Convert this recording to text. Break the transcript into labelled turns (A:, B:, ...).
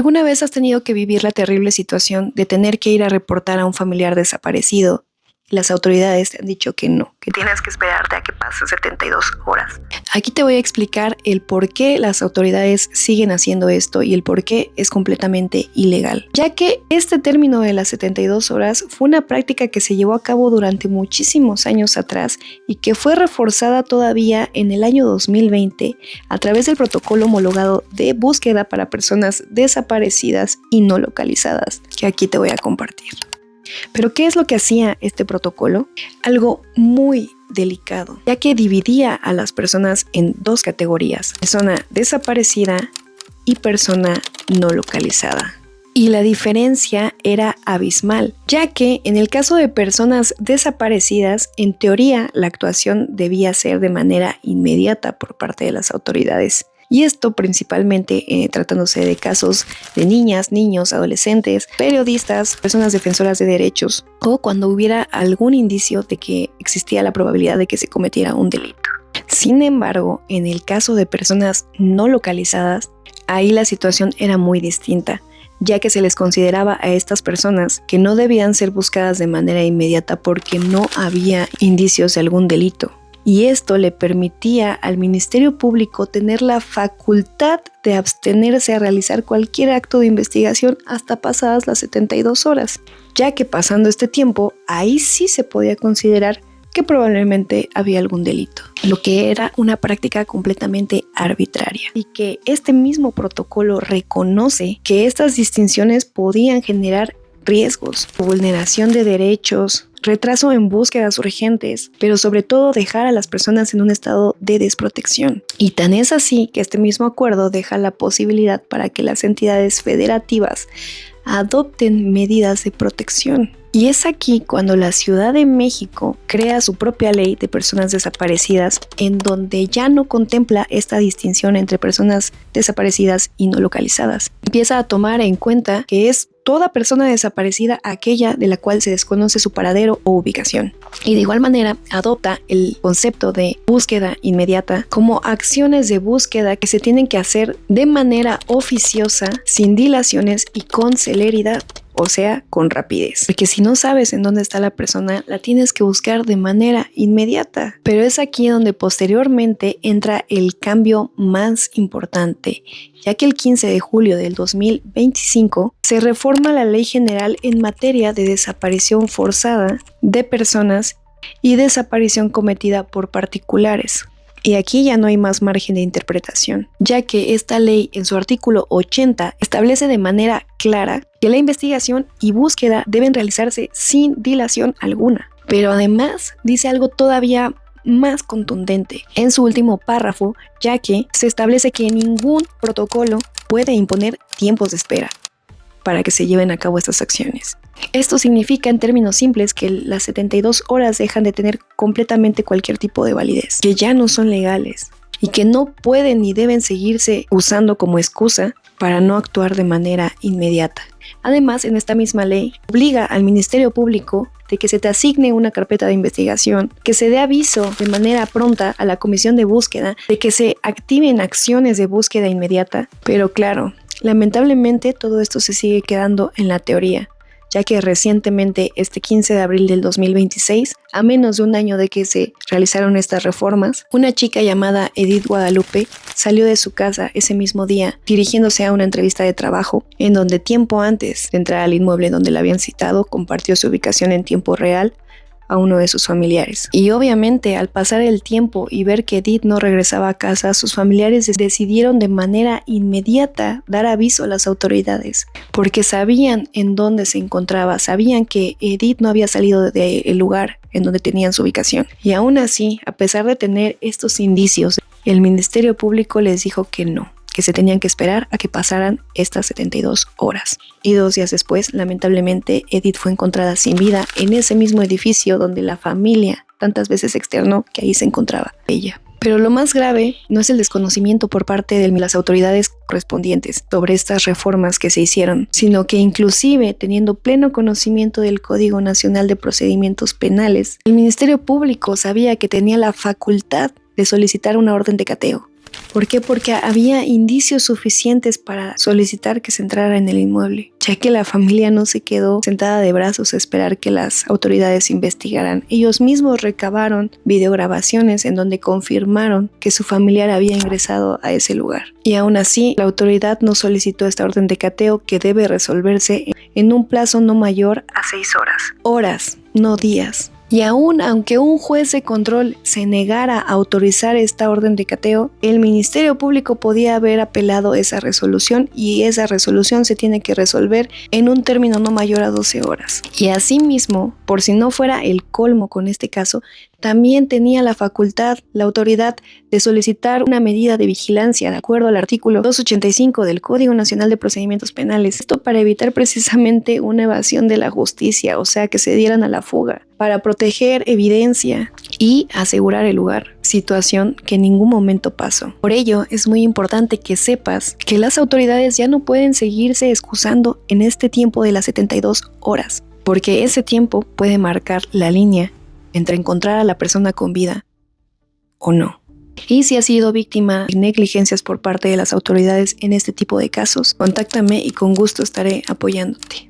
A: ¿Alguna vez has tenido que vivir la terrible situación de tener que ir a reportar a un familiar desaparecido? Las autoridades te han dicho que no, que tienes que esperarte a que pasen 72 horas. Aquí te voy a explicar el por qué las autoridades siguen haciendo esto y el por qué es completamente ilegal. Ya que este término de las 72 horas fue una práctica que se llevó a cabo durante muchísimos años atrás y que fue reforzada todavía en el año 2020 a través del protocolo homologado de búsqueda para personas desaparecidas y no localizadas, que aquí te voy a compartir. ¿Pero qué es lo que hacía este protocolo? Algo muy delicado, ya que dividía a las personas en dos categorías: persona desaparecida y persona no localizada. Y la diferencia era abismal, ya que en el caso de personas desaparecidas, en teoría la actuación debía ser de manera inmediata por parte de las autoridades. Y esto principalmente tratándose de casos de niñas, niños, adolescentes, periodistas, personas defensoras de derechos o cuando hubiera algún indicio de que existía la probabilidad de que se cometiera un delito. Sin embargo, en el caso de personas no localizadas, ahí la situación era muy distinta, ya que se les consideraba a estas personas que no debían ser buscadas de manera inmediata porque no había indicios de algún delito. Y esto le permitía al Ministerio Público tener la facultad de abstenerse a realizar cualquier acto de investigación hasta pasadas las 72 horas, ya que pasando este tiempo, ahí sí se podía considerar que probablemente había algún delito, lo que era una práctica completamente arbitraria y que este mismo protocolo reconoce que estas distinciones podían generar riesgos, vulneración de derechos, retraso en búsquedas urgentes, pero sobre todo dejar a las personas en un estado de desprotección. Y tan es así que este mismo acuerdo deja la posibilidad para que las entidades federativas adopten medidas de protección. Y es aquí cuando la Ciudad de México crea su propia ley de personas desaparecidas, en donde ya no contempla esta distinción entre personas desaparecidas y no localizadas. Empieza a tomar en cuenta que es toda persona desaparecida aquella de la cual se desconoce su paradero o ubicación. Y de igual manera adopta el concepto de búsqueda inmediata como acciones de búsqueda que se tienen que hacer de manera oficiosa, sin dilaciones y con celeridad. O sea, con rapidez. Porque si no sabes en dónde está la persona, la tienes que buscar de manera inmediata. Pero es aquí donde posteriormente entra el cambio más importante, ya que el 15 de julio del 2025 se reforma la Ley General en materia de desaparición forzada de personas y desaparición cometida por particulares. Y aquí ya no hay más margen de interpretación, ya que esta ley en su artículo 80 establece de manera clara que la investigación y búsqueda deben realizarse sin dilación alguna. Pero además dice algo todavía más contundente en su último párrafo, ya que se establece que ningún protocolo puede imponer tiempos de espera para que se lleven a cabo estas acciones. Esto significa en términos simples que las 72 horas dejan de tener completamente cualquier tipo de validez, que ya no son legales y que no pueden ni deben seguirse usando como excusa para no actuar de manera inmediata. Además, en esta misma ley obliga al Ministerio Público de que se te asigne una carpeta de investigación, que se dé aviso de manera pronta a la comisión de búsqueda, de que se activen acciones de búsqueda inmediata. Pero claro, lamentablemente todo esto se sigue quedando en la teoría, ya que recientemente, este 15 de abril del 2026, a menos de un año de que se realizaron estas reformas, una chica llamada Edith Guadalupe salió de su casa ese mismo día dirigiéndose a una entrevista de trabajo, en donde tiempo antes de entrar al inmueble donde la habían citado, compartió su ubicación en tiempo real a uno de sus familiares. Y obviamente al pasar el tiempo y ver que Edith no regresaba a casa, sus familiares decidieron de manera inmediata dar aviso a las autoridades, porque sabían en dónde se encontraba, sabían que Edith no había salido del lugar en donde tenían su ubicación. Y aún así, a pesar de tener estos indicios, el Ministerio Público les dijo que no, que se tenían que esperar a que pasaran estas 72 horas. Y 2 días después, lamentablemente, Edith fue encontrada sin vida en ese mismo edificio donde la familia tantas veces externó que ahí se encontraba ella. Pero lo más grave no es el desconocimiento por parte de las autoridades correspondientes sobre estas reformas que se hicieron, sino que inclusive teniendo pleno conocimiento del Código Nacional de Procedimientos Penales, el Ministerio Público sabía que tenía la facultad de solicitar una orden de cateo. ¿Por qué? Porque había indicios suficientes para solicitar que se entrara en el inmueble, ya que la familia no se quedó sentada de brazos a esperar que las autoridades investigaran. Ellos mismos recabaron videograbaciones en donde confirmaron que su familiar había ingresado a ese lugar. Y aún así, la autoridad no solicitó esta orden de cateo, que debe resolverse en un plazo no mayor a 6 horas. Horas, no días. Y aún aunque un juez de control se negara a autorizar esta orden de cateo, el Ministerio Público podía haber apelado esa resolución, y esa resolución se tiene que resolver en un término no mayor a 12 horas. Y asimismo, por si no fuera el colmo con este caso, también tenía la facultad, la autoridad, de solicitar una medida de vigilancia de acuerdo al artículo 285 del Código Nacional de Procedimientos Penales. Esto para evitar precisamente una evasión de la justicia, o sea, que se dieran a la fuga, para proteger evidencia y asegurar el lugar, situación que en ningún momento pasó. Por ello, es muy importante que sepas que las autoridades ya no pueden seguirse excusando en este tiempo de las 72 horas, porque ese tiempo puede marcar la línea entre encontrar a la persona con vida o no. Y si has sido víctima de negligencias por parte de las autoridades en este tipo de casos, contáctame y con gusto estaré apoyándote.